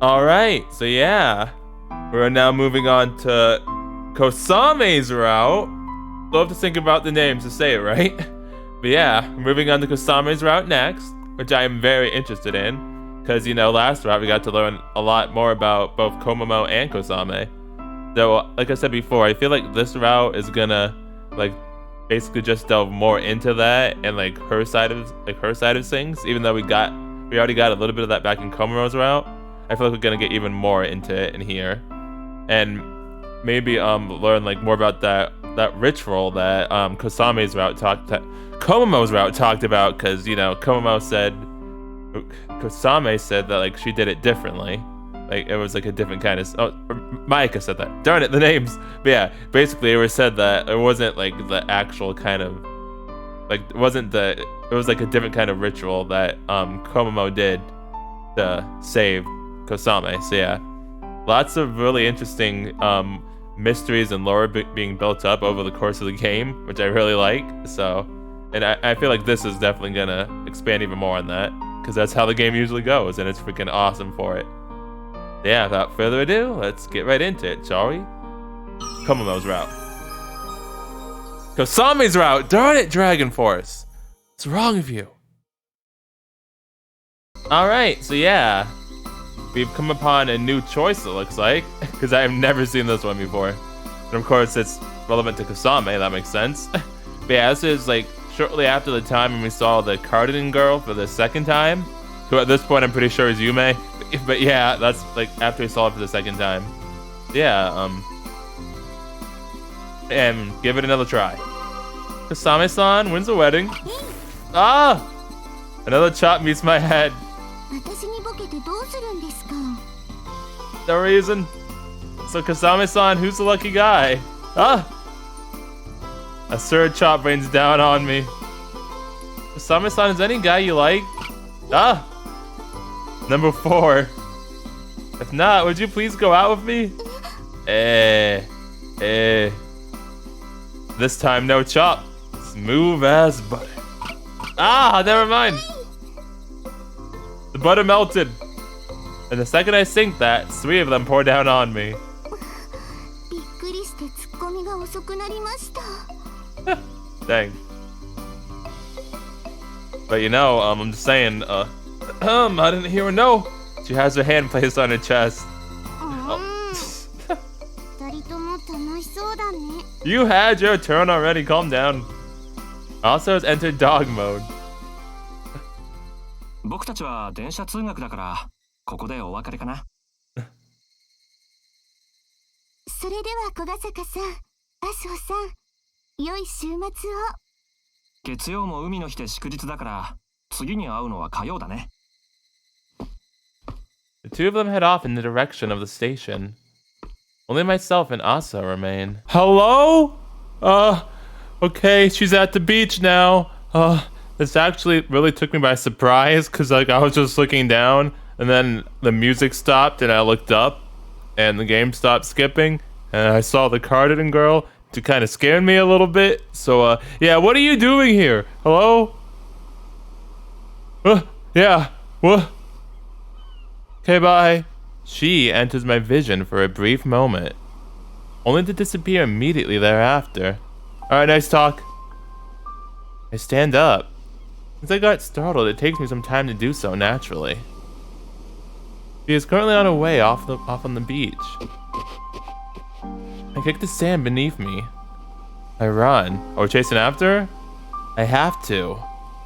Alright, so yeah. We're now moving on to Kosame's route. We'll have to think about the names to say it right. But yeah, moving on to Kosame's route next, which I am very interested in. Because, you know, last route we got to learn a lot more about both Komomo and Kosame. So, like I said before, I feel like this route is gonna, like, basically just delve more into that and, like, her side of things. Even though we already got a little bit of that back in Komomo's route. I feel like we're gonna get even more into it in here. And maybe learn like more about that ritual that Komomo's route talked about, because you know Kosame said that like she did it differently, like it was like a different kind of Maika said that, darn it, the names. But yeah, basically it was said that it wasn't like the actual kind of like it was like a different kind of ritual that Komomo did to save Kosame. So yeah, lots of really interesting mysteries and lore being built up over the course of the game, which I really like. So, and I feel like this is definitely gonna expand even more on that, because that's how the game usually goes, and it's freaking awesome for it. Yeah, without further ado, let's get right into it, shall we? Komomo's route. Kosame's route! Darn it, Dragon Force! What's wrong with you? Alright, so yeah. We've come upon a new choice, it looks like, because I have never seen this one before. And of course, it's relevant to Kosame, that makes sense. But yeah, this is like shortly after the time when we saw the cardigan girl for the second time, who at this point I'm pretty sure is Yume. But yeah, that's like after we saw it for the second time. Yeah, and give it another try. Kosame-san wins the wedding. Ah! Another chop meets my head. No reason. So Kosame-san, who's the lucky guy? Ah! A third chop rains down on me. Kosame-san, is any guy you like? Ah! Number 4. If not, would you please go out with me? This time no chop. Smooth as butter. Ah, never mind. The butter melted. And the second I sink that, 3 of them pour down on me. Dang. But you know, I'm just saying, I didn't hear her no. She has her hand placed on her chest. Oh. You had your turn already, calm down. Also has entered dog mode. 僕たちは電車通学だからここでお別れかな。それでは小笠坂さん、麻生さん、良い週末を。月曜も海の日で祝日だから次に会うのは火曜だね。The two of them head off in the direction of the station. Only myself and Asa remain. Hello? Okay, she's at the beach now. This actually really took me by surprise, because like I was just looking down and then the music stopped and I looked up and the game stopped skipping and I saw the cardigan girl to kind of scare me a little bit. So yeah, what are you doing here? Hello? Yeah, what? Okay, bye. She enters my vision for a brief moment, only to disappear immediately thereafter. Alright, nice talk. I stand up. Since I got startled, it takes me some time to do so naturally. She is currently on her way off on the beach. I kick the sand beneath me. I run. Oh, we're chasing after her? I have to.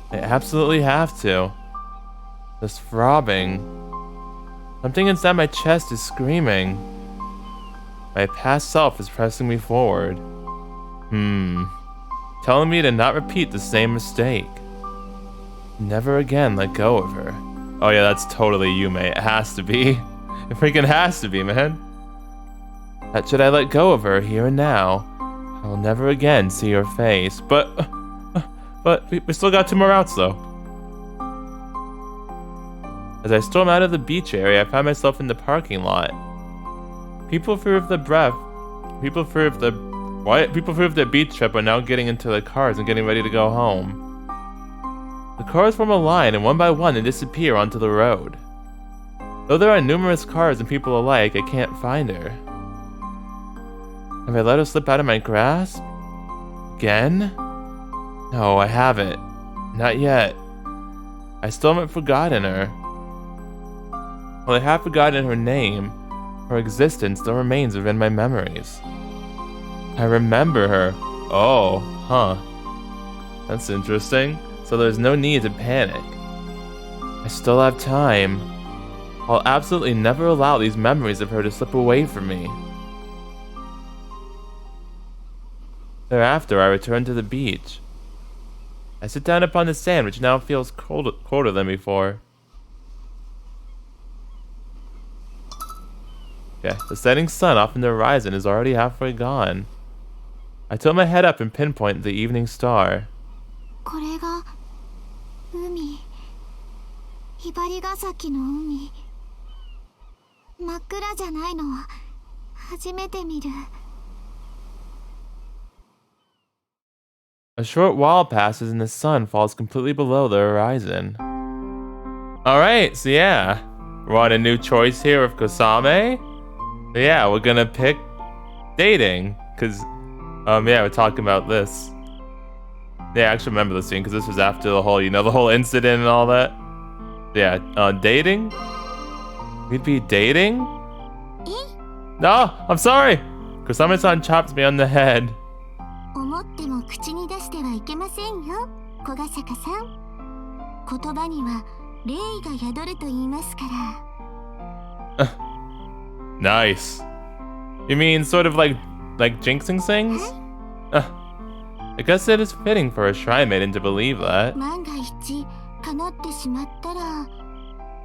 I absolutely have to. This throbbing. Something inside my chest is screaming. My past self is pressing me forward. Telling me to not repeat the same mistake. Never again let go of her. Oh yeah, that's totally Yume. It has to be. It freaking has to be, man. That should I let go of her here and now, I will never again see her face. But we still got 2 more routes though. As I storm out of the beach area, I find myself in the parking lot. People fear of their beach trip are now getting into their cars and getting ready to go home. The cars form a line, and one by one they disappear onto the road. Though there are numerous cars and people alike, I can't find her. Have I let her slip out of my grasp? Again? No, I haven't. Not yet. I still haven't forgotten her. While I have forgotten her name, her existence still remains within my memories. I remember her. Oh, huh. That's interesting. So there's no need to panic. I still have time. I'll absolutely never allow these memories of her to slip away from me. Thereafter, I return to the beach. I sit down upon the sand, which now feels colder than before. Okay, the setting sun off in the horizon is already halfway gone. I tilt my head up and pinpoint the evening star. これが海。Hibarigasakiの海。真っ暗じゃないのは初めて見る。A short while passes and the sun falls completely below the horizon. Alright, so yeah. We're on a new choice here with Kosame. So yeah, we're gonna pick dating. Cause, yeah, we're talking about this. Yeah, I actually remember this scene because this was after the whole, the whole incident and all that. Yeah, dating? We'd be dating? No, I'm sorry! Kosame-san chops me on the head. 思っても口に出してはいけませんよ、小ヶ坂さん。言葉には霊が宿ると言いますから。Nice. You mean sort of like jinxing things? I guess it is fitting for a shrine maiden to believe that. 万が一叶ってしまったら、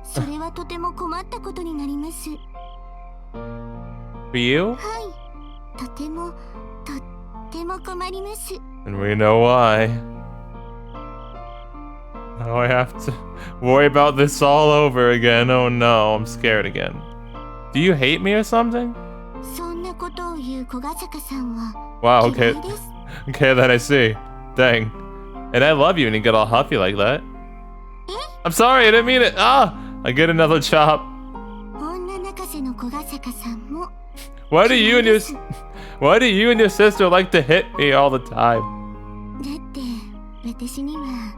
それはとても困ったことになります。For you? はい、とても困ります。 And we know why. Now I have to worry about this all over again. Oh no, I'm scared again. Do you hate me or something? そんなことを言う小ヶ坂さんは Wow, 嫌 okay. いです。Okay, then I see. Dang. And I love you and you get all huffy like that. I'm sorry, I didn't mean it. Ah! I get another chop. 女泣かせの小ヶ坂さんも Why do you and your sister like to hit me all the time? だって私には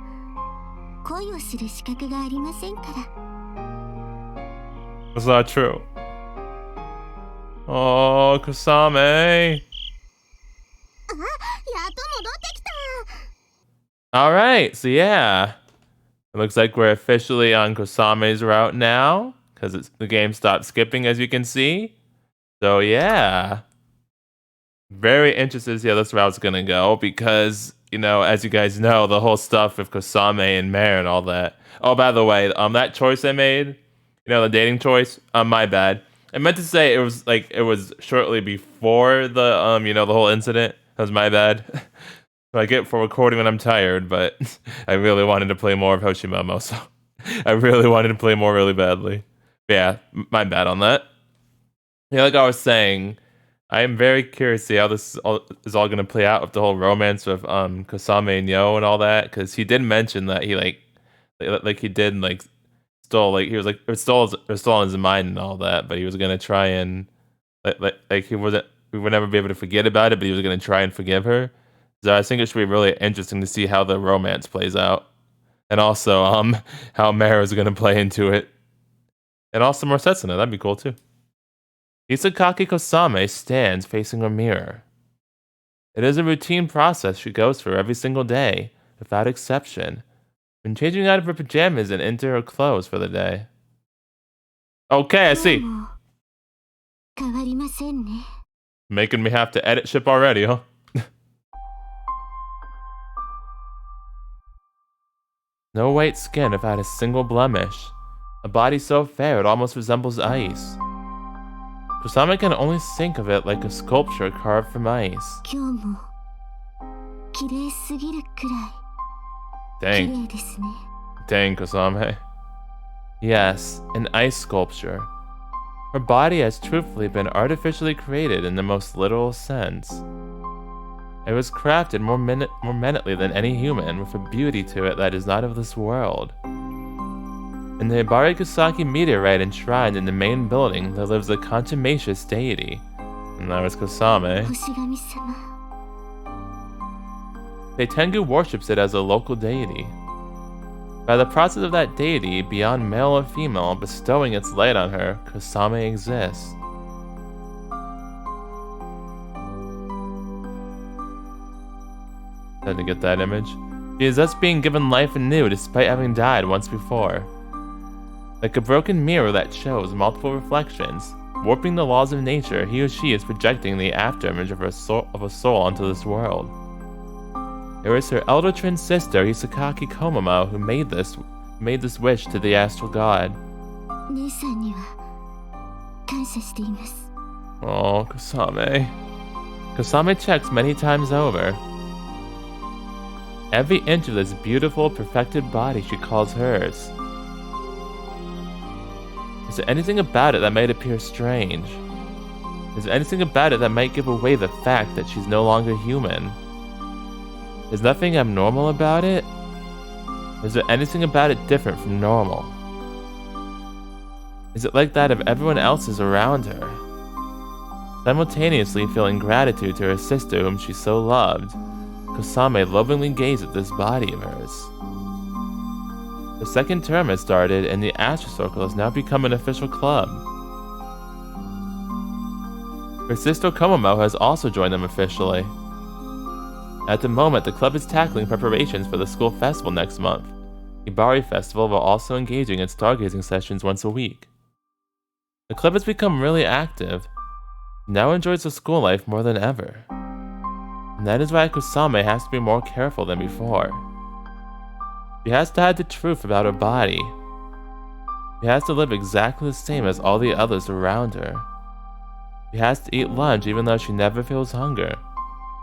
恋をする資格がありませんから。 That's not true. Oh, Kosame. やっと戻ってきた。 Alright, so yeah. It looks like we're officially on Kosame's route now. Because the game stopped skipping, as you can see. So yeah. Very interested to see how this route's gonna go. Because, as you guys know, the whole stuff with Kosame and Mare and all that. Oh, by the way, that choice I made, the dating choice, my bad. I meant to say it was shortly before the the whole incident. That was my bad. So I get for recording when I'm tired, but I really wanted to play more of Hoshimomo, so I really wanted to play more really badly. But yeah, my bad on that. Yeah, like I was saying, I am very curious to see how this is all gonna play out with the whole romance with Kosame and Yo and all that, because he did mention that he it was still on his mind and all that, but he was gonna try and we would never be able to forget about it, but he was gonna try and forgive her. So I think it should be really interesting to see how the romance plays out, and also how Mare is gonna play into it, and also more sets in it. That'd be cool too. Isakaki Kosame stands facing a mirror. It is a routine process she goes through every single day, without exception, when changing out of her pajamas and into her clothes for the day. Okay, I see. 変わりませんね。 Making me have to edit ship already, huh? No white skin without a single blemish. A body so fair it almost resembles ice. Kosame can only think of it like a sculpture carved from ice. 今日も綺麗すぎるくらい綺 Dang, 麗ですね。 dang, Kosame. Yes, an ice sculpture. Her body has truthfully been artificially created in the most literal sense. It was crafted more minutely than any human, with a beauty to it that is not of this world. In the Hibarigasaki meteorite enshrined in the main building, there lives a contumacious deity. And that was Kosame. 星神様 Tengu worships it as a local deity. By the process of that deity, beyond male or female, bestowing its light on her, Kosame exists. Had to get that image. She is thus being given life anew despite having died once before. Like a broken mirror that shows multiple reflections, warping the laws of nature, he or she is projecting the afterimage of a soul onto this world. It was her elder twin sister, Hisakaki Komamo, who made this wish to the astral god. 姉さんには感謝しています Oh, Kosame. Kosame checks many times over. Every inch of this beautiful, perfected body she calls hers. Is there anything about it that might appear strange? Is there anything about it that might give away the fact that she's no longer human? Is nothing abnormal about it? Is there anything about it different from normal? Is it like that of everyone else's around her? Simultaneously feeling gratitude to her sister whom she so loved, Kosame lovingly gazed at this body of hers. The second term has started and the Astro Circle has now become an official club. Her sister Komamo has also joined them officially. At the moment, the club is tackling preparations for the school festival next month. Hibari Festival, while also engaging in stargazing sessions once a week. The club has become really active, now enjoys the school life more than ever. And that is why Kosame has to be more careful than before. She has to hide the truth about her body. She has to live exactly the same as all the others around her. She has to eat lunch even though she never feels hunger.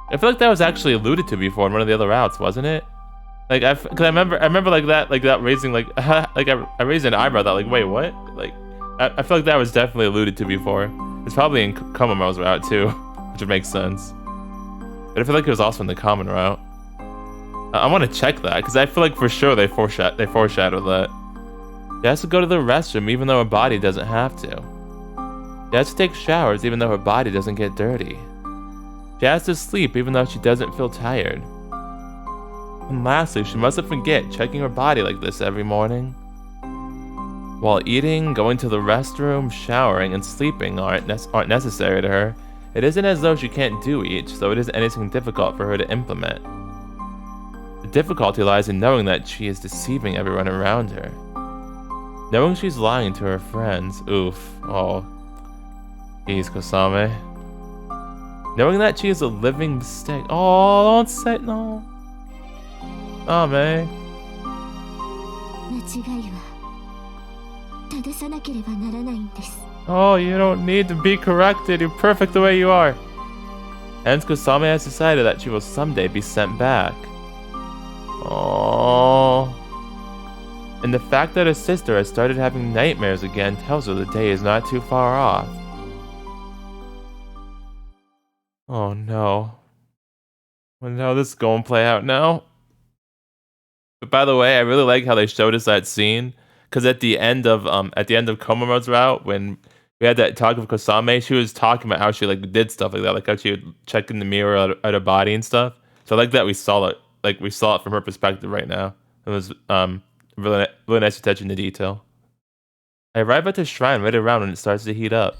I feel like that was actually alluded to before in one of the other routes, wasn't it? Like, cause I remember like that raising like I raised an eyebrow that like, wait, what? Like, I feel like that was definitely alluded to before. It's probably in Komamo's route too, which would make sense. But I feel like it was also in the common route. I want to check that because I feel like for sure they foreshadowed that. She has to go to the restroom even though her body doesn't have to. She has to take showers even though her body doesn't get dirty. She has to sleep even though she doesn't feel tired. And lastly, she mustn't forget checking her body like this every morning. While eating, going to the restroom, showering, and sleeping aren't necessary to her, it isn't as though she can't do each, so it isn't anything difficult for her to implement. The difficulty lies in knowing that she is deceiving everyone around her. Knowing she's lying to her friends. Oof. Oh. Jeez, Kosame. Knowing that she is a living mistake. Oh, don't say no. Oh, man. 間違いは正さなければならないんです Oh, you don't need to be corrected. You're perfect the way you are. Hence, Kosame has decided that she will someday be sent back. Oh. And the fact that her sister has started having nightmares again tells her the day is not too far off. Oh no. Oh no, this is going to play out now. But by the way, I really like how they showed us that scene. Because at the end of Komamo's route, when we had that talk of Kosame, she was talking about how she like did stuff like that, like how she would check in the mirror at her body and stuff. So I like that we saw it from her perspective right now. It was really nice attention to detail. I arrive at the shrine right around when it starts to heat up.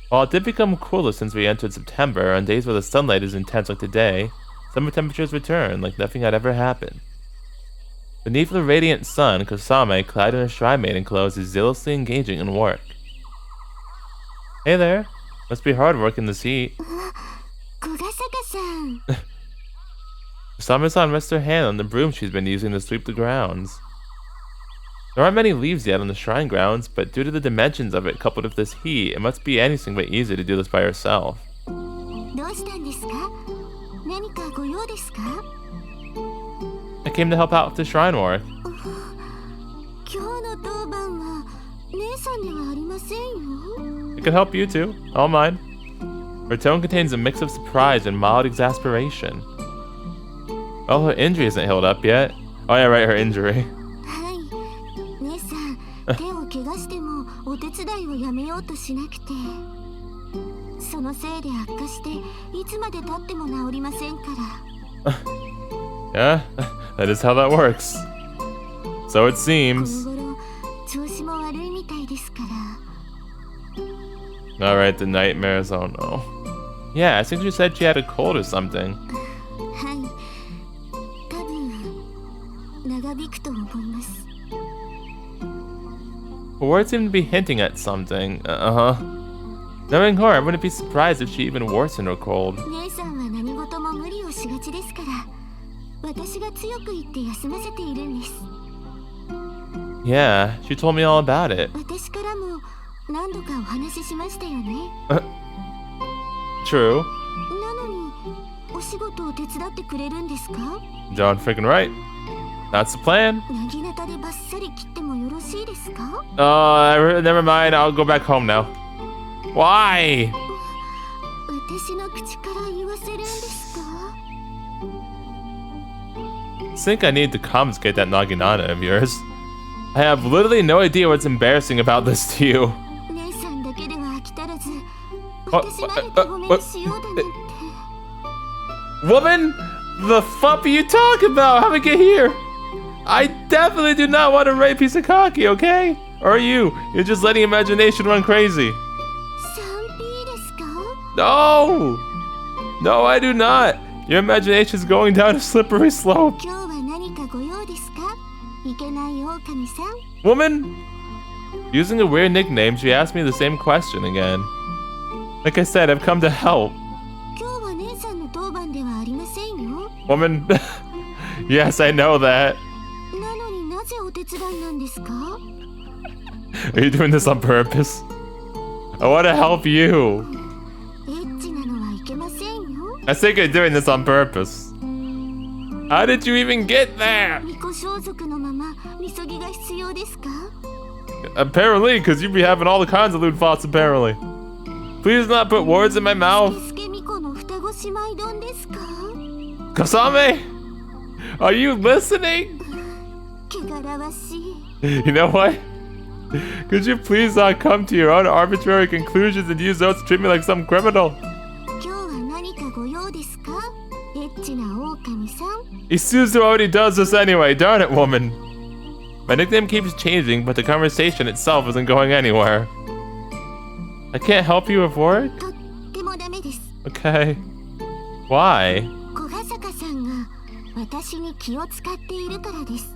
While it did become cooler since we entered September, on days where the sunlight is intense like today, summer temperatures return like nothing had ever happened. Beneath the radiant sun, Kosame, clad in her shrine maiden clothes, is zealously engaging in work. Hey there. Must be hard work in this heat. Kogasaka-san. Kosame-san rests her hand on the broom she's been using to sweep the grounds. There aren't many leaves yet on the shrine grounds, but due to the dimensions of it coupled with this heat, it must be anything but easy to do this by herself. どうしたんですか何かご用ですか I came to help out with the shrine work. 今日の当番は姉さんではありませんよ I can help you too. All mine. Her tone contains a mix of surprise and mild exasperation. Oh, her injury isn't healed up yet. Oh yeah, right, her injury. はいお手伝いをやめようとしなくて、そのせいで悪化していつまで経っても治りませんから。Yeah, that is how that works. So it こ seems. の頃調子も悪いみたいですから。Alright, the nightmares, oh no. Yeah, I think she said she had a cold or something. はい、多分長引くと思います。Her words seem to be hinting at something. Uh-huh. Knowing her, I wouldn't be surprised if she even worsened her cold. 姉さんは何事も無理をしがちですから、私が強く言って休ませているんです。Yeah, she told me all about it. 私からも何度かお話ししましたよね。True. なのにお仕事を手伝ってくれるんですか？ John freaking right. That's the plan. なぎなたでバッサリ切ってもよろしいですか？ Never mind. I'll go back home now. Why? 私の口から言わせるんですか？ I think I need to confiscate that naginata of yours. I have literally no idea what's embarrassing about this to you. 姉さんだけでは飽き足らず、私まで手ごめにしようだなんて。Woman, the fuck are you talking about? How'd we get here? I definitely do not want to rape Hisakaki, okay? Or are you? You're just letting imagination run crazy. 3P ですか？ No! No, I do not. Your imagination is going down a slippery slope. 今日は何かご用ですか？いけない狼さん。 Woman! Using a weird nickname, she asked me the same question again. Like I said, I've come to help. 今日は姉さんの当番ではありませんよ。 Woman, yes, I know that. なのになぜお手伝いなんですか？ Are you doing this on purpose? I want to help you. エッチなのはいけませんよ。 I think you're doing this on purpose. How did you even get there? 巫女装束のままみそぎが必要ですか？ Apparently, because you be having all the kinds of lewd thoughts, apparently. Please not put words in my mouth. スケミコの双子姉妹丼ですか？ Kosame? Are you listening? 汚らわしい。 You know what? Could you please not come to your own arbitrary conclusions and use those to treat me like some criminal? 今日は何かご用ですか？エッチな狼さん。 Isuzu already does this anyway, darn it, woman. My nickname keeps changing, but the conversation itself isn't going anywhere. I can't help you with work? とってもダメです。 Okay. Why? 小ヶ坂さんが私に気を使っているからです。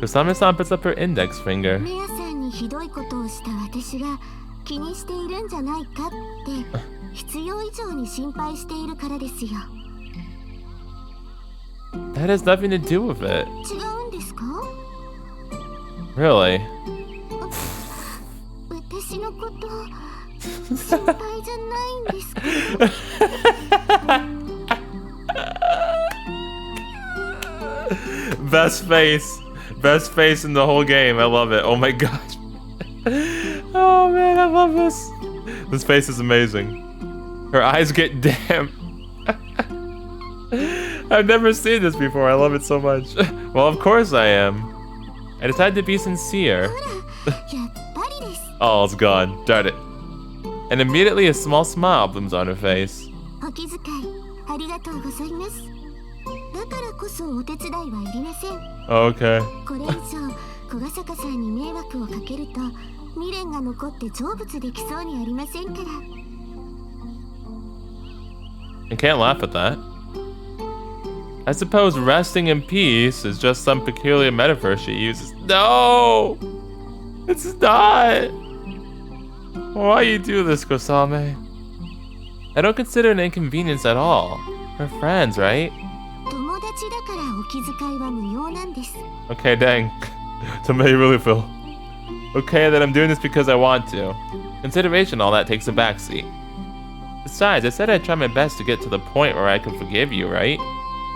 Kosame-san puts up her index finger. メアさんにひどいことをした私が気にしているんじゃないかって必要以上に心配しているからですよ。 That has nothing to do with it. 違うんですか？ Really? 私のこと心配じゃないんですか？ Best face. Best face in the whole game. I love it. Oh my gosh. Oh man, I love this. This face is amazing. Her eyes get damp. I've never seen this before. I love it so much. Well, of course I am. I decided to be sincere. やっぱりです。 Oh, it's gone. Darn it. And immediately a small smile blooms on her face. お気遣いありがとうございます。だからこそお手伝いはいりません。 Okay. これ以上小ヶ坂さんに迷惑をかけると未練が残って成仏できそうにありませんから。 I can't laugh at that. I suppose resting in peace is just some peculiar metaphor she uses. No! It's not! Why you do this, Kosame? I don't consider it an inconvenience at all. We're friends, right? 友達だからお気遣いは無用なんです。 Okay, dang. To me, you really feel. Okay, that I'm doing this because I want to. Consideration, all that takes a backseat. Besides, I said I'd try my best to get to the point where I can forgive you, right?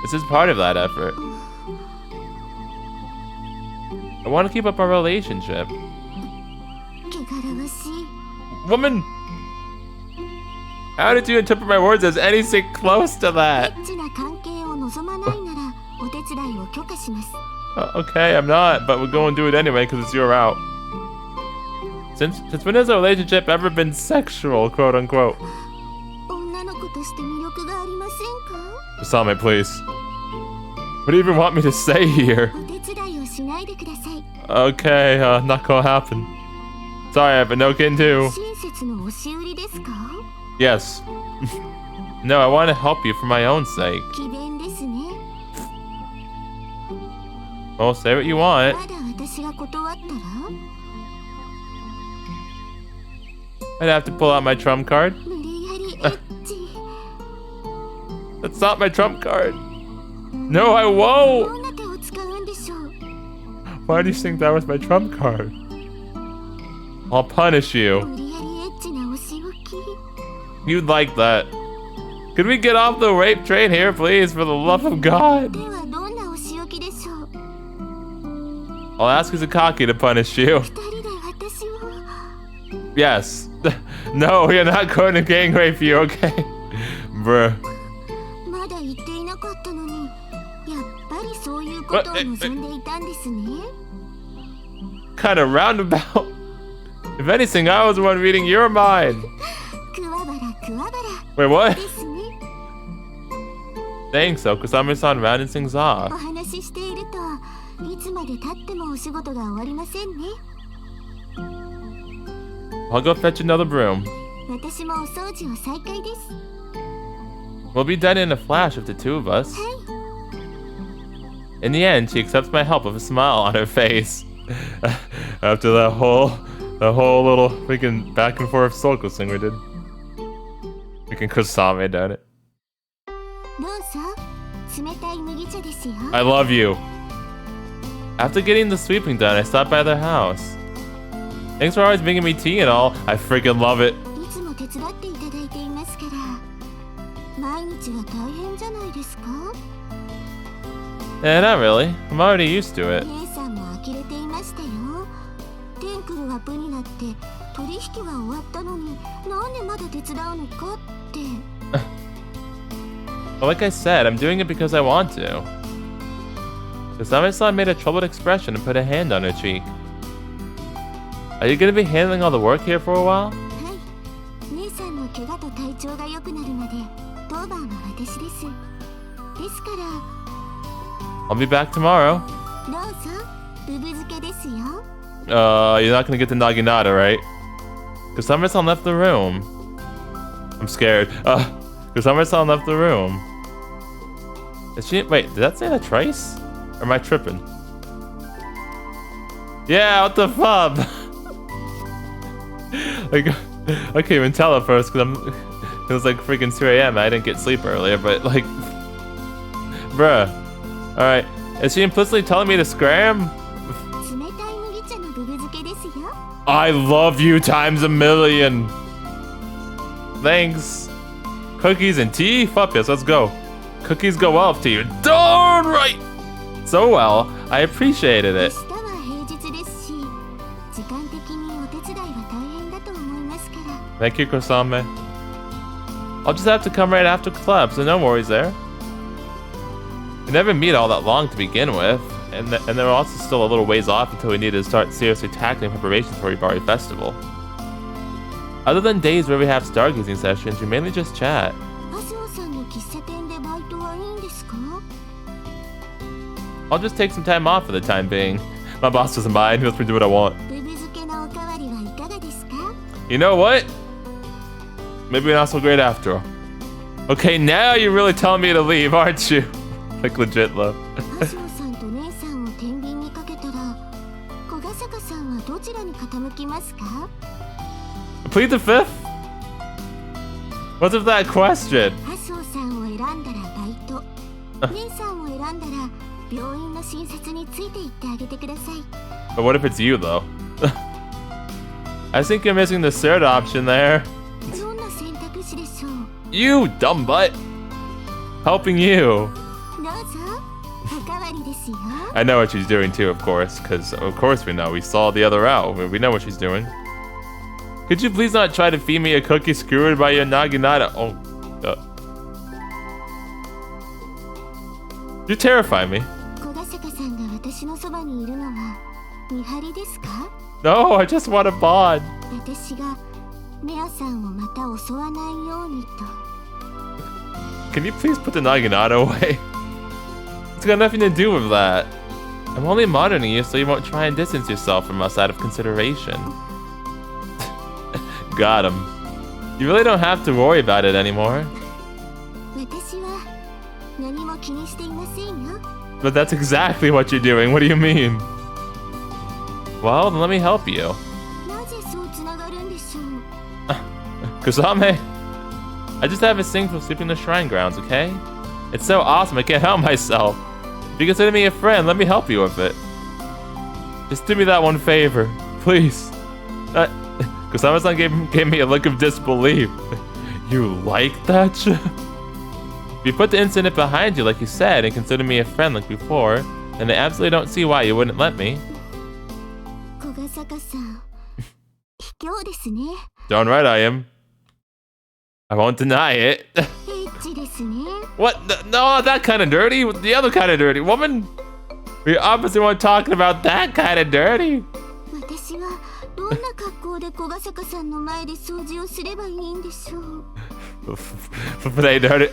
This is part of that effort. I want to keep up our relationship. 汚らわしい。 Woman! How did you interpret my words as anything close to エ that? ッチな関係を望まないならお手伝いを許可します。 Okay, I'm not, but we'll go and do it anyway because it's your route. Since when has a relationship ever been sexual, quote unquote? 女の子として魅力がありませんか？ Kosame, please. What do you even want me to say here? お手伝いをしないでください。 Okay, not gonna happen. Sorry, I've been no kin too. 親切の押し売りですか？ Yes. No, I want to help you for my own sake. 詭弁ですね。 Well, say what you want. まだ私が断ったら？ I'd have to pull out my trump card. 無理やりエッチ。 That's not my trump card. No, I won't. どんな手を使うんでしょう？ Why do you think that was my trump card? I'll punish you. 無理やりエッチなお仕置き。 You'd like that. Could we get off the rape train here, please, for the love of God? ではどんなお仕置きでしょう？ I'll ask Izakaki to punish you. 二人で私を。 Yes. No, you're not going to gang rape you, okay? Bruh. まだ言っていなかったのに、やっぱりそういうことを望んでいたんですね。 Kind of roundabout. If anything, I was the one reading your mind. くわばらくわばら Wait, what? ですね。 Thanks, so Kusame-san rounding things お off. 話ししているといつまで経ってもお仕事が終わりませんね。 I'll go fetch another broom. 私もお掃除を再開です。 We'll be done in a flash with the two of us. はい。 In the end, she accepts my help with a smile on her face. After that whole little freaking back and forth circle thing we did. Freaking Kosame done it. どうぞ。冷たい麦茶ですよ。 I love you. After getting the sweeping done, I stopped by their house. Thanks for always bringing me tea and all. I freaking love it. いつも手伝っていただいていますから。毎日は大変じゃないですか？ Eh, not really. I'm already used to it. 姉さんも呆れていましたよ。テンクルがプになって取引が終わったのになんでまだ手伝うのかって。 But like I said, I'm doing it because I want to. Kusame-san made a troubled expression and put a hand on her cheek. Are you gonna be handling all the work here for a while? はい。姉さんの怪我と体調が良くなるまで当番は私です。ですから I'll be back tomorrow. どうぞブブ漬けですよ。 You're not gonna get the Naginata, right? Kusame-san left the room. I'm scared. Kusame-san left the room. Is she? Wait, did that say that twice? Or am I tripping? Yeah, what the fuck? Like, I can't even tell at first because it was like freaking 2 a.m. I didn't get sleep earlier, but like, bruh. All right, is she implicitly telling me to scram? 冷たい麦茶のブブ漬けですよ。 I love you times a million. Thanks. Cookies and tea? Fuck yes, let's go. Cookies go well with tea. You're darn right. So well, I appreciated 明 it. 日は平日ですし、時間的にお手伝いは大変だと思いますから。 Thank you, Kosame. I'll just have to come right after club, so no worries there. We never meet all that long to begin with, and they're also still a little ways off until we need to start seriously tackling preparations for Hibari Festival. Other than days where we have stargazing sessions, we mainly just chat. 麻生さんの喫茶店でバイトはいいんですか？ I'll just take some time off for the time being. My boss doesn't mind, he lets me do what I want. ブブ漬けのおかわりはいかがですか？ You know what? Maybe not so great after all. Okay, now you're really telling me to leave, aren't you? Like legit love. 麻生さんと姉さんを天秤にかけたら、小ヶ坂さんはどちらに傾きますか？ Plead the fifth? What's with that question? 麻生さんを選んだらバイト、姉さんを選んだら病院の診察について行ってあげてください。 But what if it's you, though? I think you're missing the third option there. どんな選択肢でしょう？ You dumb butt! Helping you. どうぞ、おかわりですよ。 I know what she's doing too, of course, because of course we know. We saw the other route. We know what she's doing. Could you please not try to feed me a cookie skewered by your Naginata? Oh, you terrify me. 小ヶ坂さんが私のそばにいるのは見張りですか？ No, I just want a bond. 私がメアさんをまた襲わないようにと。 Can you please put the Naginata away? It's got nothing to do with that. I'm only monitoring you so you won't try and distance yourself from us out of consideration. Got him. You really don't have to worry about it anymore. 私は何も気にしていませんよ。 But that's exactly what you're doing. What do you mean? Well, then let me help you. なぜそうつながるんでしょう。 Kosame, I just have a thing for sweeping the shrine grounds, okay? It's so awesome, I can't help myself. If you consider me a friend, let me help you with it. Just do me that one favor, please. Kosame-san gave me a look of disbelief. You like that? If you put the incident behind you like you said and consider me a friend like before, then I absolutely don't see why you wouldn't let me. 小ヶ坂さん、卑怯ですね。 Darn right I am. I won't deny it. エッチですね。 What? No, that kind of dirty. The other kind of dirty. Woman, we obviously weren't talking about that kind of dirty. 私はどんな格好で小ヶ坂さんの前で掃除をすればいいんでしょう。 They dirty.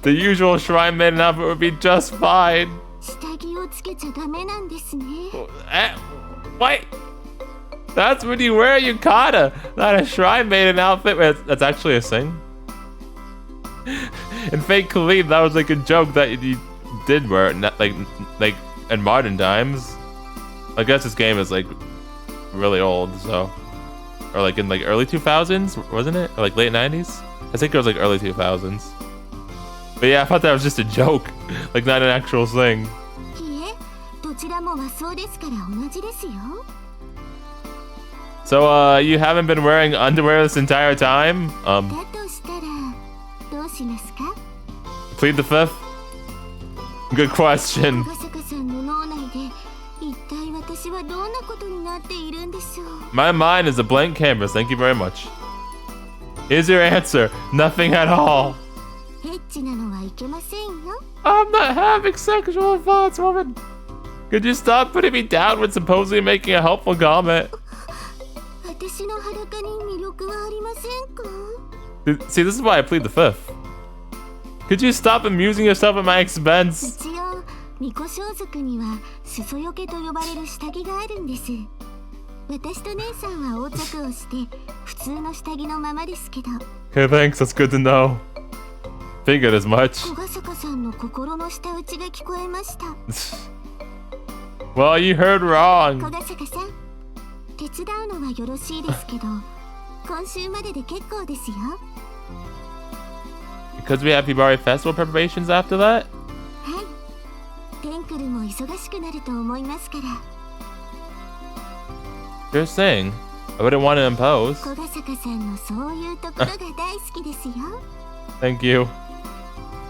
The usual shrine maiden outfit would be just fine. 下着をつけちゃダメなんですね。 What? That's when you wear a yukata, not a shrine maiden outfit. That's actually a thing. In Fake Khalid, that was like a joke that you did wear it, not like in modern times. I guess this game is like really old, so, or like in like early 2000s, wasn't it? Or like late 90s? I think it was like early 2000s. But yeah, I thought that was just a joke, like not an actual thing. いえ、どちらも和装ですから同じですよ。 So, you haven't been wearing underwear this entire time? だとしたらどうしますか？ Plead the fifth? Good question. 小ヶ坂さんの脳内で一体私はどんなことになっているんでしょう。 My mind is a blank canvas, thank you very much. Here's your answer. Nothing at all. エッチなのはいけませんよ。 I'm not having sexual thoughts, woman. Could you stop putting me down when supposedly making a helpful comment? 私の裸に魅力はありませんか？ See, this is why I plead the fifth. Could you stop amusing yourself at my expense? 一応、巫女装束には裾よけと呼ばれる下着があるんです。私と姉さんは横着をして普通の下着のままですけど。 Okay, thanks, that's good to know. Figured as much. 小ヶ坂さんの心の舌打ちが聞こえました。 Well, you heard 小 wrong. ヶ坂さん、手伝うのはよろしいですけど、今週までで結構ですよ。 Because we have Hibari Festival preparations after that? はい。テンクルも忙しくなると思いますから。 Sure thing. I wouldn't want to impose. 小ヶ坂さんのそういうところが大好きですよ。 Thank you.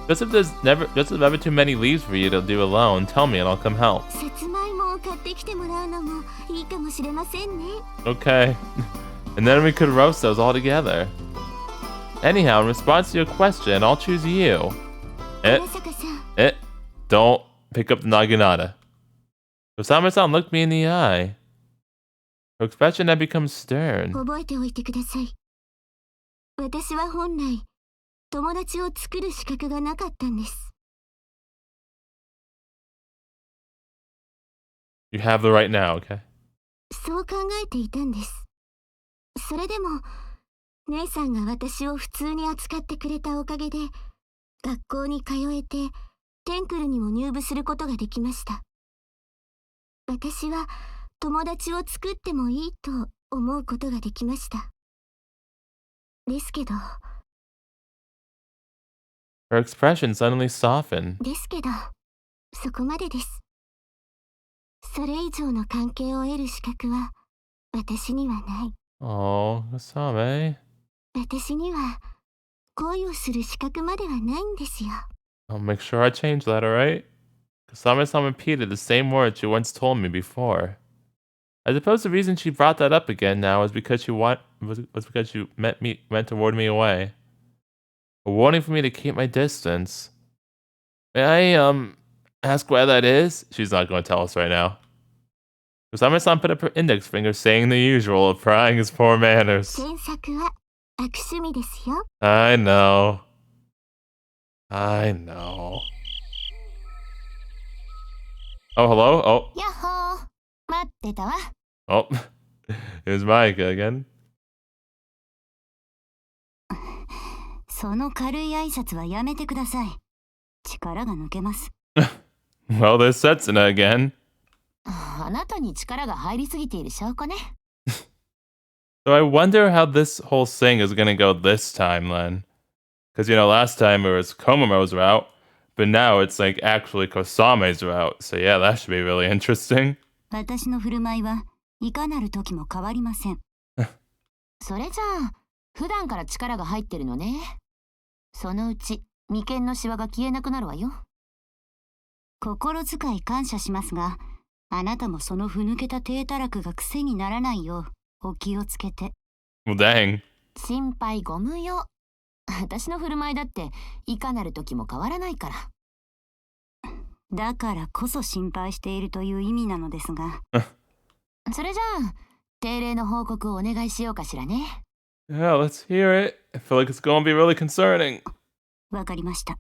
Just if there's never too many leaves for you to do alone, tell me and I'll come help. さつまいもを買ってきてもらうのもいいかもしれませんね。 Okay. And then we could roast those all together. Anyhow, in response to your question, I'll choose you. 小ヶ坂さん、 Don't pick up the Naginata. Kosame-san looked me in the eye. Her expression had become stern. 覚えておいてください。私は本来、友達を作る資格がなかったんです。 You have the right now, okay? そう考えていたんです。それでも、姉さんが私を普通に扱ってくれたおかげで、学校に通えて、テンクルにも入部することができました。私は友達を作ってもいいと思うことができました。ですけど、 Her expression suddenly softened. ですけど、そこまでです。それ以上の関係を得る資格は私にはない。 Oh, Kosame. 私には恋をする資格まではないんですよ。 I'll make sure I change that, alright? Kosame-san repeated the same words she once told me before. I suppose the reason she brought that up again now was because she meant to ward me away. A warning for me to keep my distance. May I, ask why that is? She's not going to tell us right now. Kosame-san put up her index finger, saying the usual, applying his poor manners. 詮索は悪趣味ですよ。 I know. I know. Oh, hello? Oh. やっほー。待ってたわ。 Oh. Here's Maika again. その軽い挨拶はやめてください。力が抜けます。 Well, there's Setsuna again. あなたに力が入りすぎている証拠ね。 So I wonder how this whole thing is gonna go this time, then. Because, you know, last time it was Komomo's route, but now it's like actually Kosame's route. So yeah, that should be really interesting. 私の振る舞いはいかなる時も変わりません。それじゃあ、普段から力が入ってるのね。そのうち眉間のシワが消えなくなるわよ。心遣い感謝しますが、あなたもそのふぬけた低たらくが癖にならないようお気をつけて。 Well, dang. 心配ご無用。私の振る舞いだっていかなる時も変わらないから。だからこそ心配しているという意味なのですが。それじゃあ、定例の報告をお願いしようかしらね。Yeah, let's hear it. I feel like it's gonna be really concerning. わかりました。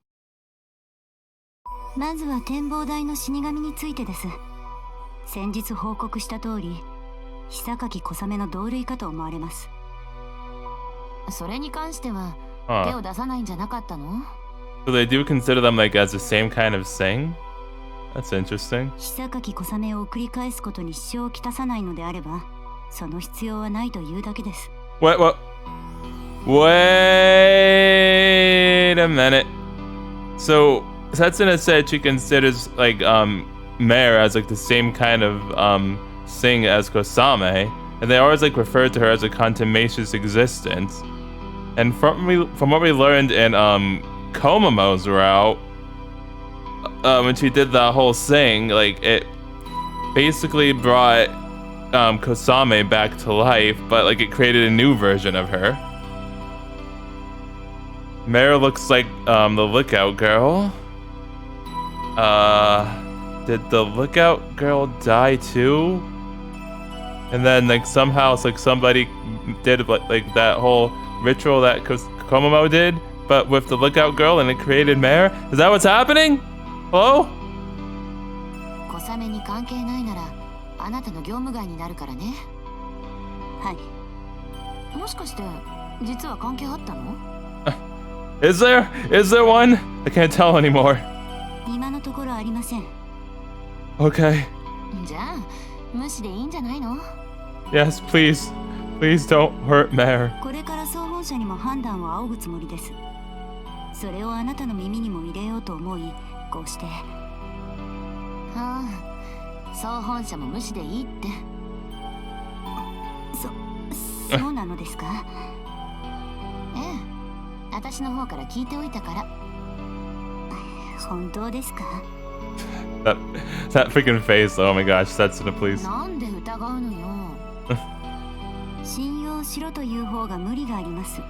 まずは展望台の死神についてです。先日報告した通り、久垣小雨の同類かと思われます。それに関しては手を出さないんじゃなかったの？ So they do consider them like as the same kind of thing? That's interesting. 久垣小雨を送り返すことに支障をきたさないのであれば、その必要はないというだけです。What? Wait a minute. So Setsuna said she considers like Mare as like the same kind of thing as Kosame, and they always like referred to her as a contumacious existence. And from what we learned in Komomo's route, when she did that whole thing, like it basically brought Kosame back to life, but like it created a new version of her. Mare looks like the lookout girl. Did the lookout girl die too? And then like somehow it's like somebody did like that whole ritual that Komomo did, but with the lookout girl, and it created Mare? Is that what's happening? Hello? 小雨に関係ないならあなたの業務外になるからね。はい。もしかして実は関係あったの？ Is there one? I can't tell anymore. 今のところありません。 Okay. じゃあ無視でいいんじゃないの？ Yes, please. Please don't hurt Mare. これから総本社にも判断を仰ぐつもりです。それをあなたの耳にも入れようと思い、こうして。はあ、総本社も無視でいいって。そうなのですか？ええ、私の方から聞いておいたから。本当ですか？ That freaking face, oh my gosh, Setsuna, please. なんで疑うのよ。信用しろという方が無理があります。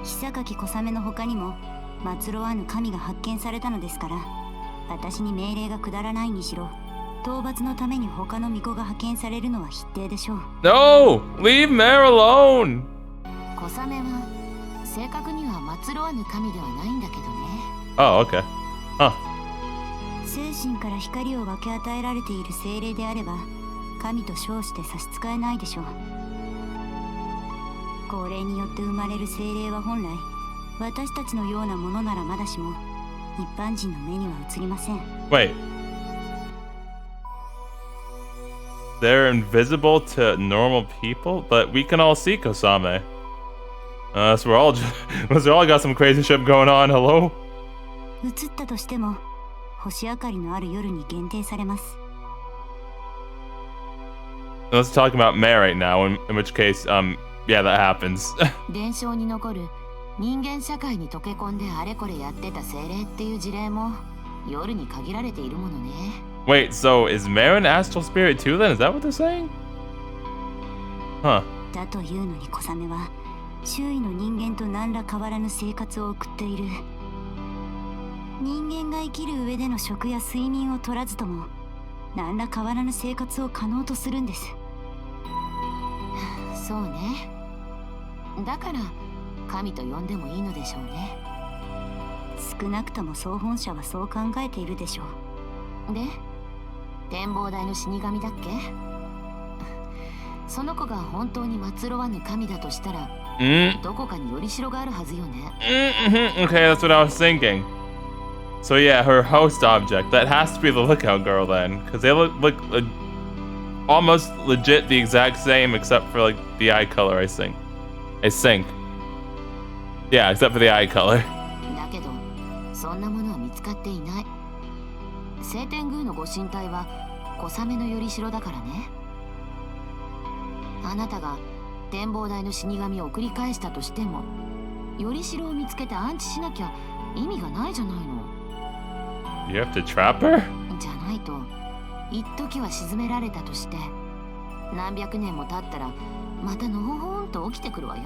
久垣小雨の他にも末路わぬ神が発見されたのですから、私に命令が下らないにしろ、討伐のために他の巫女が派遣されるのは必定でしょう。No! Leave Mare alone! 小雨は正確には末路わぬ神ではないんだけどね。Oh, okay. Huh. 精神から光を分け与えられている精霊であれば、神と称して差し支えないでしょう。高齢によって生まれる精霊は本来、私たちのようなものならまだしも、一般人の目には映りません。Wait. They're invisible to normal people, but we can all see Kosame. So we're all got some crazy shit going on. Hello? 映ったとしても、星明かりのある夜に限定されます。Let's talk about Mare right now, in which case, yeah, that happens. 伝承に残る人間社会に溶け込んであれこれやってた精霊っていう事例も夜に限られているものね。Wait, so is Mare an astral spirit too then? Is that what they're saying? Huh. だというのに小雨は周囲の人間と何ら変わらぬ生活を送っている。人間が生きる上での食や睡眠を取らずとも何ら変わらぬ生活を可能とするんです。そうね。だから神と呼んでもいいのでしょうね。少なくとも総本社はそう考えているでしょう。で、展望台の死神だっけ？その子が本当に祀わぬ神だとしたら、どこかによりしろがあるはずよね。Okay, that's what I was thinking. So yeah, her host object. That has to be the lookout girl then, because they look almost legit the exact same, except for like the eye color. I think. Yeah, except for the eye color. だけど、そんなものは見つかっていない。聖天宮のご神体は小雨のよりしろだからね。あなたが展望台の死神を送り返したとしても、よりしろを見つけて安置しなきゃ意味がないじゃないの。You have to trap her? じゃないと、一時は沈められたとして、何百年も経ったらまたのほほんと起きてくるわよ。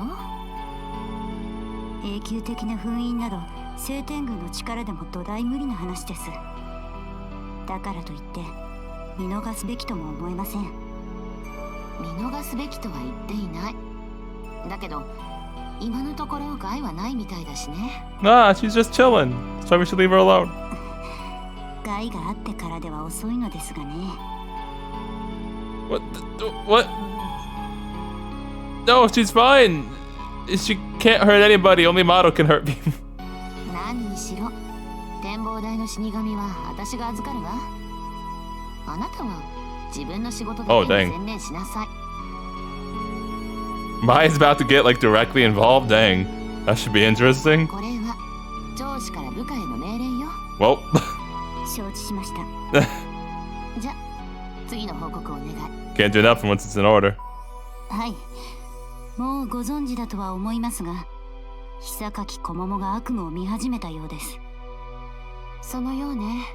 永久的な封印など聖天宮の力でも土台無理な話です。だからといって見逃すべきとも思えません。見逃すべきとは言っていない。だけど今のところ害はないみたいだしね。Ah, she's just chilling. So we should leave her alone. 害があってからでは遅いのですがね。What? No, she's fine. She can't hurt anybody. Only Maro can hurt people. 何にしろ展望台の死神は私が預かるわ。あなたは自分の仕事だけに専念しなさい。Mai's about to get like directly involved. Dang, that should be interesting. これは上司から部下への命令よ。Well. 承知しました。じゃ、次の報告をお願い。Can't do nothing once it's in order. はい。もうご存知だとは思いますが、久垣小桃が悪夢を見始めたようです。そのようね。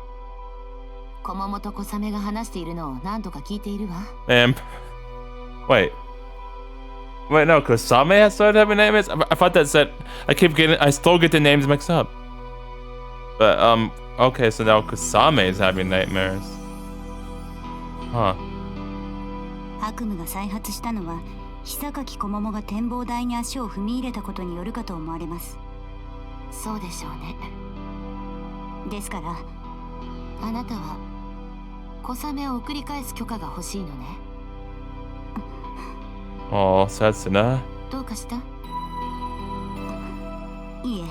小桃と小雨が話しているのを何度か聞いているわ。Wait, no, Kosame has started having nightmares? I thought that said, I still get the names mixed up. But, okay, so now Kosame is having nightmares. Huh. 悪夢が再発したのは、久垣小桃が展望台に足を踏み入れたことによるかと思われます。そうでしょうね。ですから、あなたは小雨を送り返す許可が欲しいのね。Oh, that's enough. どうかした？いえ。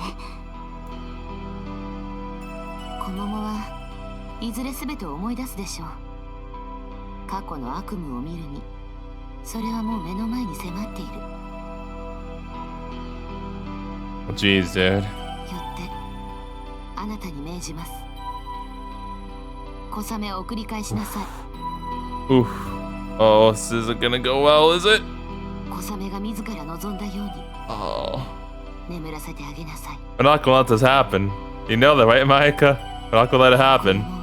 小桃はいずれ全てを思い出すでしょう。過去の悪夢を見るに、それはもう目の前に迫っている。Jeez, dude. よってあなたに命じます。小雨を送り返しなさい。Oof. Oh, this isn't gonna go well, is it? 小雨が自ら望んだように Oh. 眠らせてあげなさい。We're not gonna let this happen. You know that, right, Maika? We're not gonna let it 子 happen. 供は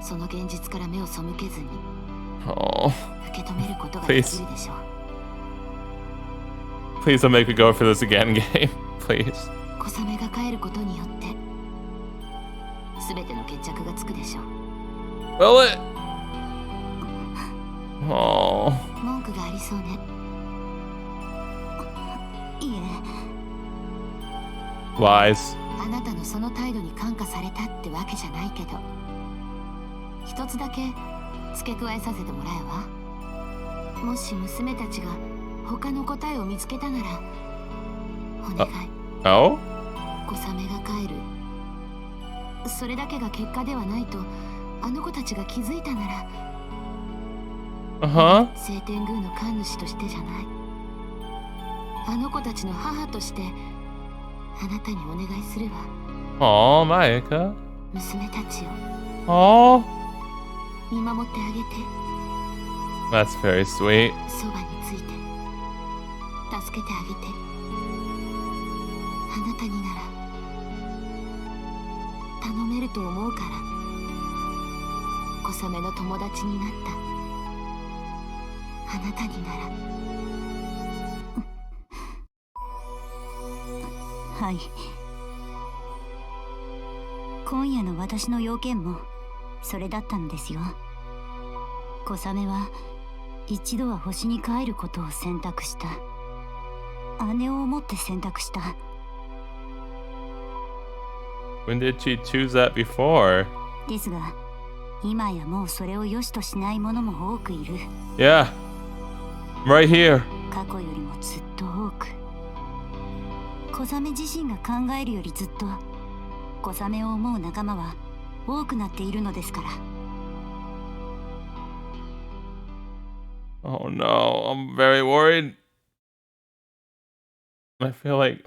その現実から目を背けずに Oh. 受け止めることができるでしょう。 Please don't make me go for this again, game. Please. 小雨が帰ることによって全ての決着がつくでしょう。 Will it? Oh. 文句がありそうね。いえ。Lies. あなたのその態度に感化されたってわけじゃないけど、一つだけ付け加えさせてもらえば。もし娘たちが他の答えを見つけたならお願い。Oh? 小雨が帰る、それだけが結果ではないとあの子たちが気づいたなら、Uh-huh. 聖天宮の神主としてじゃない、あの子たちの母としてあなたにお願いするわ。 Oh, Maika. 娘たちを Oh. 見守ってあげて。 That's very sweet. そばについて助けてあげて。あなたになら頼めると思うから。小雨の友達になったあなたになら。はい。今夜の私の要件もそれだったのですよ。小雨は一度は星に帰ることを選択した。姉を思って選択した。 When did she choose that before? ですが今やもうそれを良しとしない者も多くいる。 Yeah, right here. 過去よりもずっと多く。小雨自身が考えるよりずっと小雨を思う仲間は多くなっているのですから。 Oh no, I'm very worried. I feel like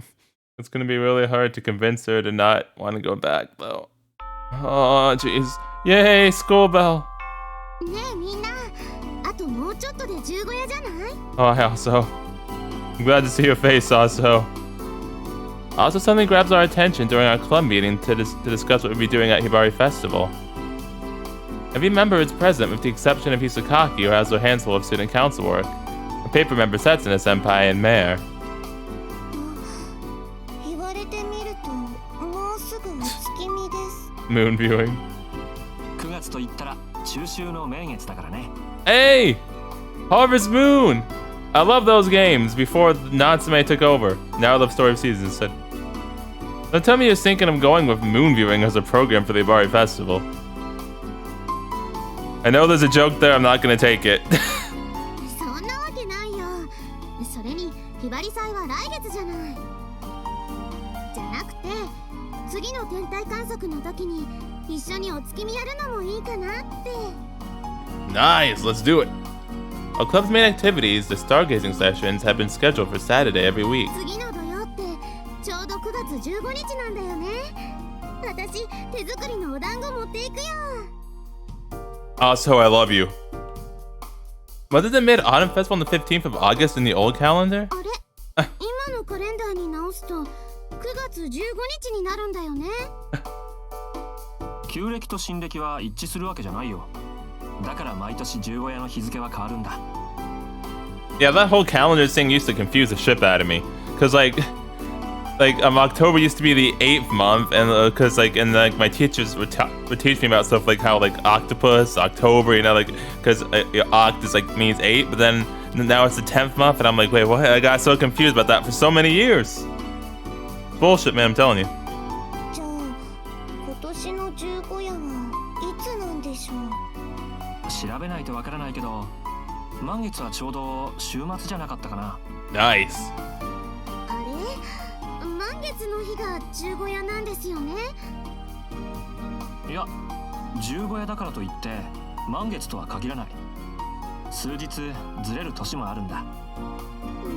it's gonna be really hard to convince her to not want to go back though. Oh jeez. Yay, school bell. ねえみんな、あともうちょっとで15夜じゃない？ Oh, I also. I'm glad to see your face, also. Also, something grabs our attention during our club meeting to discuss what we'll be doing at Hibari Festival. Every member is present with the exception of Hisakaki, who has their hands full of student council work. A paper member Setsuna Senpai and Mare. 言われてみるともうすぐお月見です。 Moon viewing. 9月と言ったら中秋の名月だからね。 Hey! Harvest Moon! I love those games before Natsume took over. Now I love Story of Seasons instead. Don't tell me you're thinking of going with moon viewing as a program for the Hibari Festival. I know there's a joke there, I'm not gonna take it. そんなわけないよ。それにひばり祭は来月じゃない。じゃなくて次の天体観測の時に一緒にお月見やるのもいいかなって。 Nice, let's do it. Our club's main activities, the stargazing sessions, have been scheduled for Saturday every week. 次の土曜ってちょうど9月15日なんだよね。私手作りのお団子持っていくよ。 Also, I love you. Wasn't the Mid-Autumn Festival on the 15th of August in the old calendar? あれ今のカレンダーに直すと9月15日になるんだよね。旧暦と新暦は一致するわけじゃないよ。だから毎年15夜の日付は変わるんだ。 Yeah, that whole calendar thing used to confuse the shit out of me. Cause like October used to be the 8th month, and cause my teachers would teach me about stuff like how like octopus, October, you know, like cause oct is like means 8, but then now it's the 10th month, and I'm like, wait, what? I got so confused about that for so many years. Bullshit, man, I'm telling you. じゃあ今年の15夜はいつなんでしょう。調べないとわからないけど、満月はちょうど週末じゃなかったかな。 Nice. あれ満月の日が15夜なんですよね。いや、15夜だからといって満月とは限らない。数日ずれる年もあるんだ。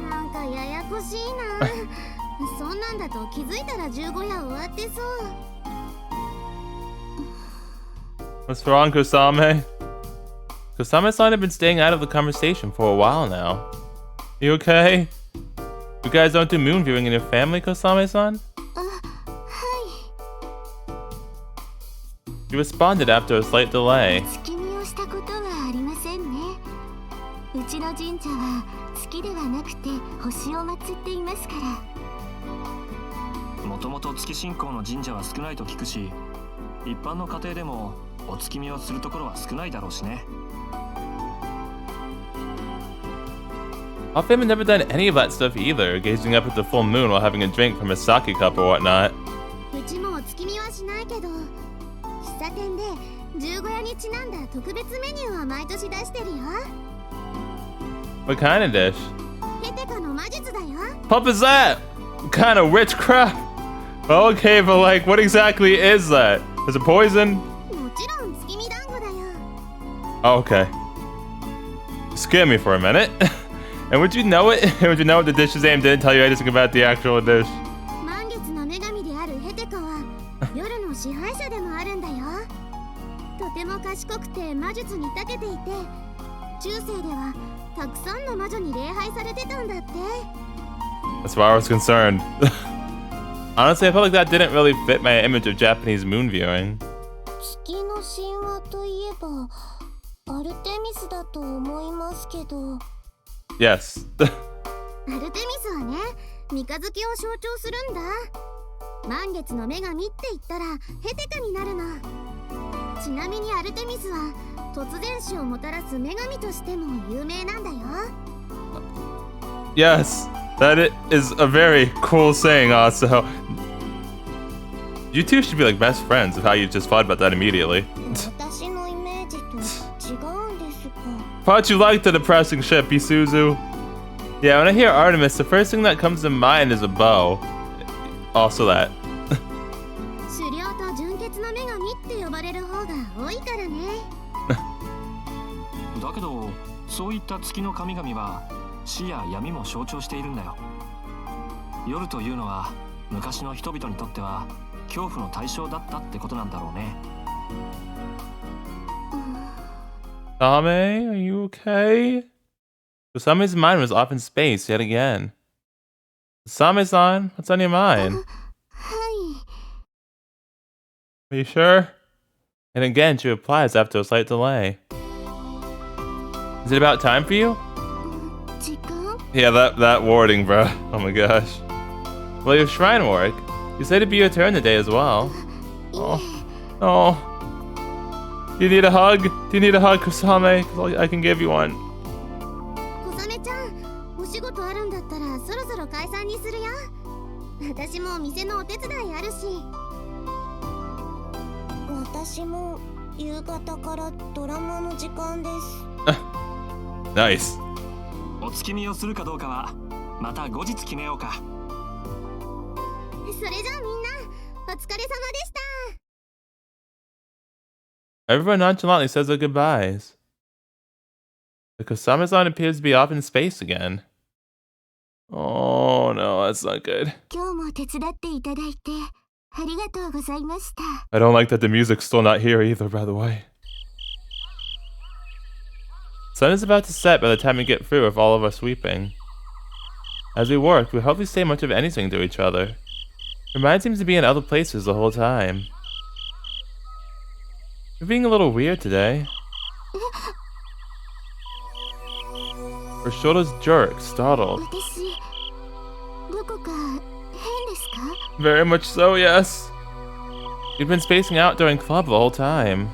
なんかややこしいな。そんなんだと気づいたら15夜終わってそう。 What's wrong, Kosame? Kosame-san had been staying out of the conversation for a while now. You okay? You guys don't do moon viewing in your family, Kosame-san? はい。 You responded after a slight delay. 月見をしたことはありませんね。うちの神社は月ではなくて星を祀っていますから。もともと月信仰の神社は少ないと聞くし、一般の家庭でもお月見をするところは少ないだろうしね。 Our family never done any of that stuff either, gazing up at the full moon while having a drink from a sake cup or whatnot. うちもお月見はしないけど、喫茶店で15夜にちなんだ特別メニューは毎年出してるよ。 What kind of dish? ヘテカの魔術だよ。 What is that? What kind of witchcraft? Okay, but like, what exactly is that? Is it poison? もちろん月見団子だよ。 Oh, okay. Scare me for a minute. And would you know it? Would you know what the dish's name didn't tell you anything about the actual dish? 満月の女神であるヘテカは夜の支配者でもあるんだよ。とても賢くて魔術に長けていて、中世ではたくさんの魔女に礼拝されてたんだって。 That's why I was concerned. Honestly, I felt like that didn't really fit my image of Japanese moon viewing. 月の神話といえばアルテミスだと思いますけど。 Yes. アルテミスはね、三日月を象徴するんだ。満月の女神って言ったらヘテカになるの。ちなみにアルテミスは突然死をもたらす女神としても有名なんだよ。 Yes, that is a very cool saying also. You two should be like best friends of how you just thought about that immediately. 私のイメージと違うんですか。 Thought you liked the depressing ship, Isuzu. Yeah, when I hear Artemis, the first thing that comes to mind is a bow. Also that. 狩猟と純潔の女神って呼ばれる方が多いからね。だけどそういった月の神々は死や闇も象徴しているんだよ。夜というのは昔の人々にとっては恐怖の対象だったってことなんだろうね。Kosame, are you okay? Kosame's mind was off in space yet again. Kosame-san, what's on your mind? はい。 Are you sure? And again, she replies after a slight delay. Is it about time for you? 時間？ Yeah, that warding, bro. Oh my gosh. Well, your shrine work. You said it'd be your turn today as well. Oh. Oh. Do you need a hug? Do you need a hug, Kosame? 'Cause I can give you one. 小雨ちゃん、お仕事あるんだったらそろそろ解散にするよ。私も店のお手伝いあるし。私も夕方からドラマの時間です。Nice. お月見をするかどうかはまた後日決めようか。それじゃあみんな、お疲れ様でした。 Everyone nonchalantly says their goodbyes. The Kosame-san appears to be off in space again. Oh no, that's not good. 今日も手伝っていただいてありがとうございました。 I don't like that the music's still not here either, by the way. Sun is about to set by the time we get through with all of our sweeping. As we work, we hardly say much of anything to each other. Her mind seems to be in other places the whole time. You're being a little weird today. Her shoulders jerk, startled. 私、どこか変ですか？ Very much so, yes. You've been spacing out during club the whole time.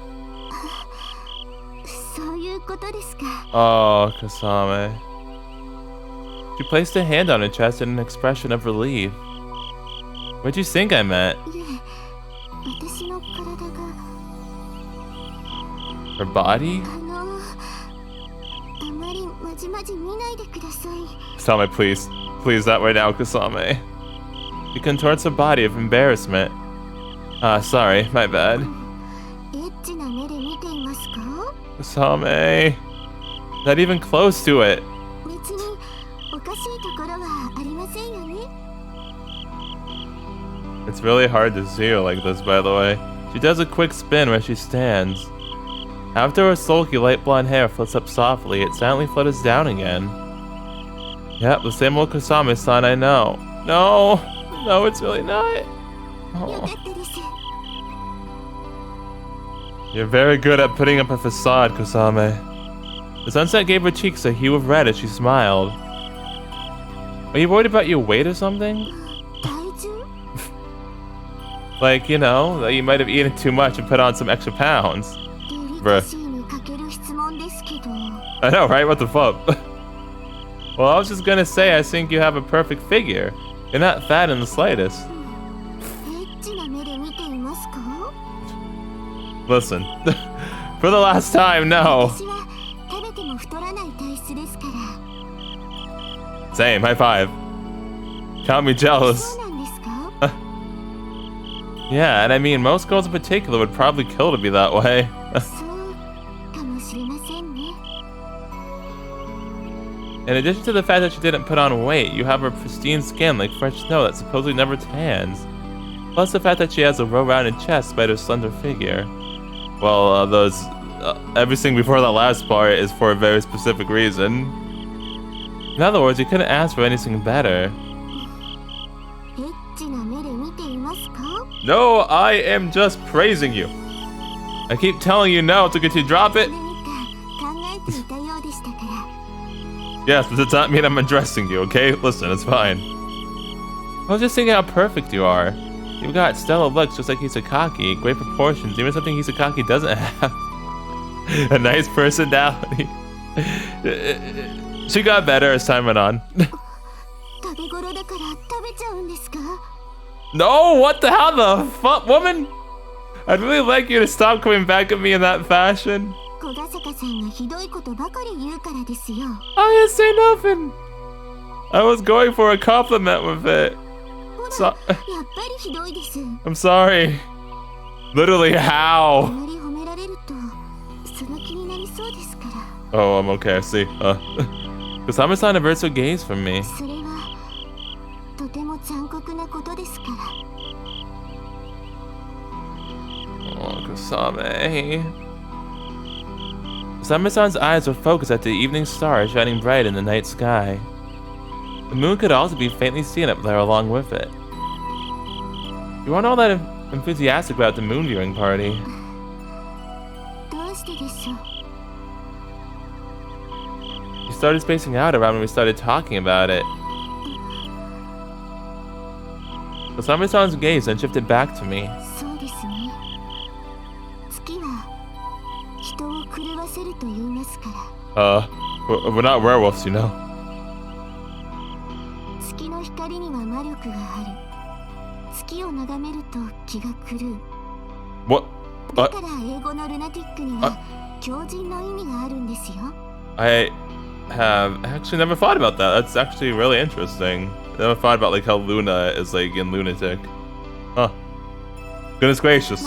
そういうことですか。 Oh, Kosame. She placed a hand on her chest in an expression of relief. What'd you think I meant? いえ、私の体が Her body? あまりまじまじ見ないでください。 Kosame, please. Please, that way now, Kosame. She contorts her body with embarrassment. Sorry, my bad. エッチな目で見ていますか？ Kosame. Not even close to it. 別におかしいところはありませんよね。 It's really hard to see her like this, by the way. She does a quick spin where she stands. After her sulky light blonde hair flits up softly, it silently flutters down again. Yep, the same old Kosame-san I know. No, no, it's really not. よ Oh. かったです。 You're very good at putting up a facade, Kosame. The sunset gave her cheeks a hue of red as she smiled. Are you worried about your weight or something? 体重？ Like, you know, that you might have eaten too much and put on some extra pounds. デリ Bruh. カシーにかける質問ですけど。 I know, right? What the fuck? Well, I was just gonna say I think you have a perfect figure. You're not fat in the slightest. エッチな目で見ていますか？ Listen, for the last time, no. 私は食べても太らない体質ですから。 Same, high five. Count me そ jealous. うなんですか？ Yeah, and I mean, most girls in particular would probably kill to be that way. そうかもしれませんね。 In addition to the fact that she didn't put on weight, you have her pristine skin like fresh snow that supposedly never tans. Plus the fact that she has a well-rounded chest despite her slender figure. Well, everything before that last part is for a very specific reason. In other words, you couldn't ask for anything better. エッチな目で見ていますか？ No, I am just praising you. I keep telling you no to get you to drop it. 何か考えていたようでしたから。 Yes, but does not mean I'm addressing you, okay? Listen, it's fine. I was just thinking how perfect you are. You've got stellar looks just like Hisakaki, great proportions, even something Hisakaki doesn't have. A nice personality. She got better as time went on. No, what the hell the fuck, woman? I'd really like you to stop coming back at me in that fashion. I didn't say nothing. I was going for a compliment with it. I'm sorry. Literally, how? Oh, I'm okay, I see. Kosame-san averts her gaze from me. Oh, Kosame. Kosame-san's eyes were focused at the evening star shining bright in the night sky. The moon could also be faintly seen up there along with it. You weren't all that enthusiastic about the moon viewing party. You started spacing out around when we started talking about it. Kosame-san's gaze then shifted back to me. We're not werewolves, you know. What? I have actually never thought about that. That's actually really interesting. I never thought about like how Luna is like in lunatic. Huh. Goodness gracious.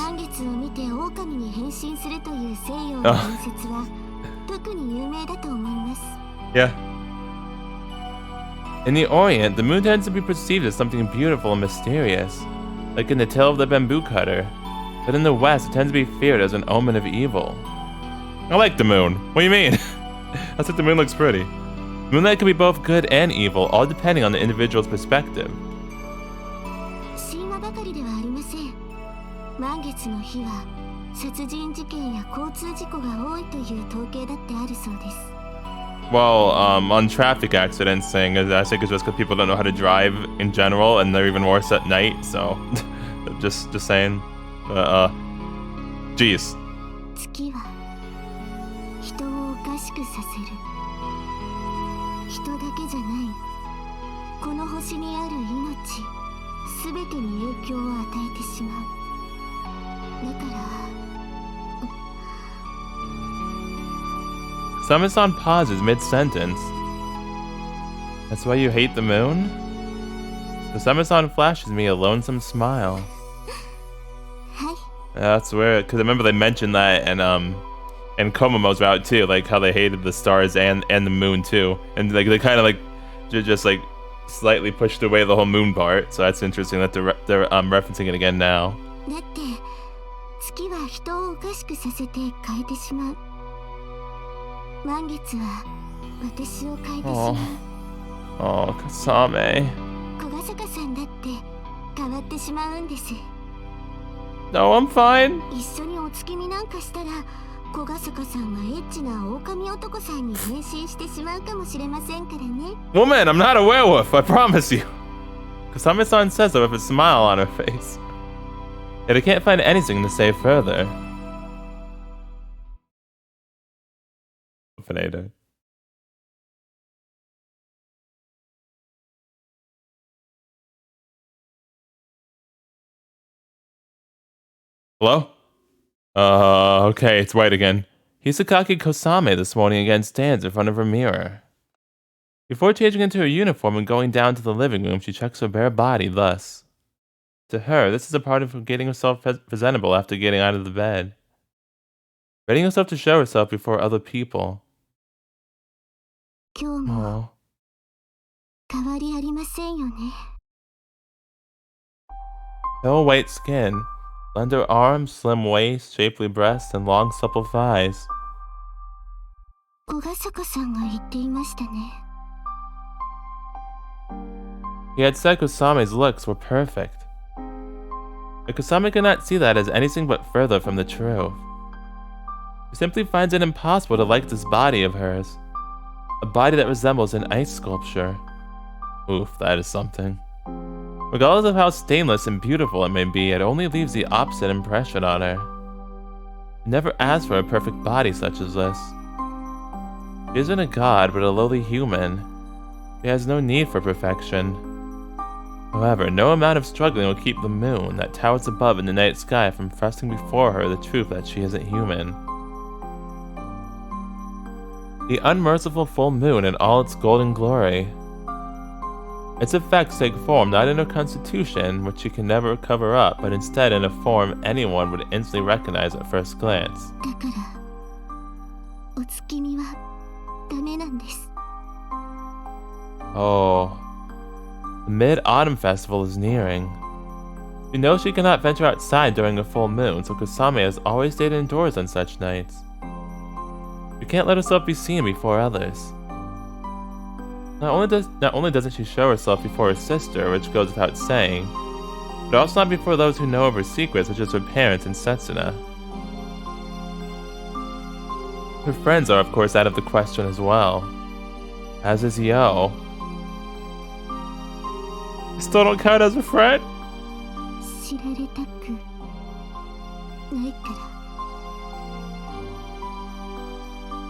Yeah. In the Orient, the moon tends to be perceived as something beautiful and mysterious, like in the tale of the bamboo cutter. But in the West, it tends to be feared as an omen of evil. I like the moon. What do you mean? I think the moon looks pretty. Moonlight can be both good and evil, all depending on the individual's perspective. Well, on traffic accidents thing, I think it's just because people don't know how to drive in general, and they're even worse at night, so just saying. Jeez. Kosame-san pauses mid-sentence. That's why you hate the moon? Kosame-san flashes me a lonesome smile. That's weird, because I remember they mentioned that and Komomo's route too, like how they hated the stars and the moon too. And like they kind of like just like slightly pushed away the whole moon part, so that's interesting that they're referencing it again now. Oh, Kosame. No, I'm fine. Woman, I'm not a werewolf, I promise you. Kosame-san says that with a smile on her face. Yet I can't find anything to say further. Finado. Hello? Okay, it's white again. Hisakaki Kosame this morning again stands in front of her mirror. Before changing into her uniform and going down to the living room, she checks her bare body thus. To her, this is a part of getting herself presentable after getting out of the bed. Readying herself to show herself before other people. Oh. Pale white skin, slender arms, slim waist, shapely breasts, and long supple thighs. He had said Kosame's looks were perfect. But Kosame could not see that as anything but further from the truth. He simply finds it impossible to like this body of hers. A body that resembles an ice sculpture. Oof, that is something. Regardless of how stainless and beautiful it may be, it only leaves the opposite impression on her. She never asked for a perfect body such as this. She isn't a god, but a lowly human. She has no need for perfection. However, no amount of struggling will keep the moon that towers above in the night sky from thrusting before her the truth that she isn't human. The unmerciful full moon in all its golden glory. Its effects take form not in her constitution, which she can never cover up, but instead in a form anyone would instantly recognize at first glance. だからお月見はダメなんです。 Oh. The Mid-Autumn Festival is nearing. She knows she cannot venture outside during a full moon, so Kosame has always stayed indoors on such nights. She can't let herself be seen before others. Not only doesn't she show herself before her sister, which goes without saying, but also not before those who know of her secrets, such as her parents and Setsuna. Her friends are of course out of the question as well, as is Yo. You still don't count as a friend? 知られたくないから。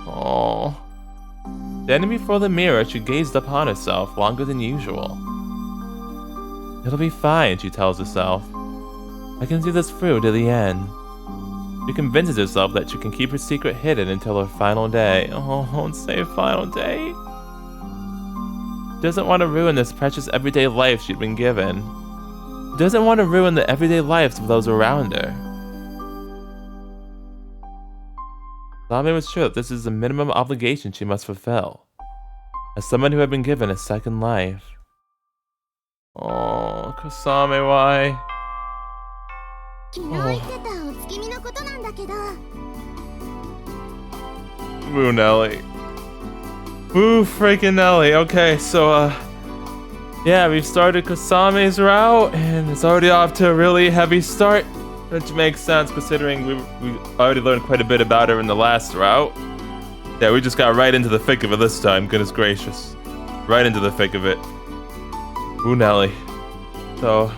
Oh. Standing before the mirror, she gazed upon herself longer than usual. It'll be fine, she tells herself. I can see this through to the end. She convinces herself that she can keep her secret hidden until her final day. Oh, don't say final day. She doesn't want to ruin this precious everyday life she'd been given. She doesn't want to ruin the everyday lives of those around her. Kosame was sure that this is the minimum obligation she must fulfill, as someone who had been given a second life. Oh, Kosame, why? 昨日言ってたお月見のことなんだけど。 Woo, Nelly. Woo, freaking Nelly. Okay, so, yeah, we've started Kosame's route, and it's already off to a really heavy start. Which makes sense considering we already learned quite a bit about her in the last route. Yeah, we just got right into the thick of it this time, goodness gracious. Right into the thick of it. Ooh, Nelly. So,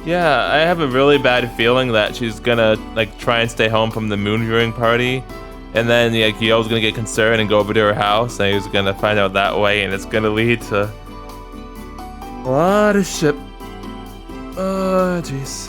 yeah, I have a really bad feeling that she's gonna, like, try and stay home from the moon viewing party. And then, like, Yo's gonna get concerned and go over to her house, and he's gonna find out that way, and it's gonna lead to a lot of shit. Oh, jeez.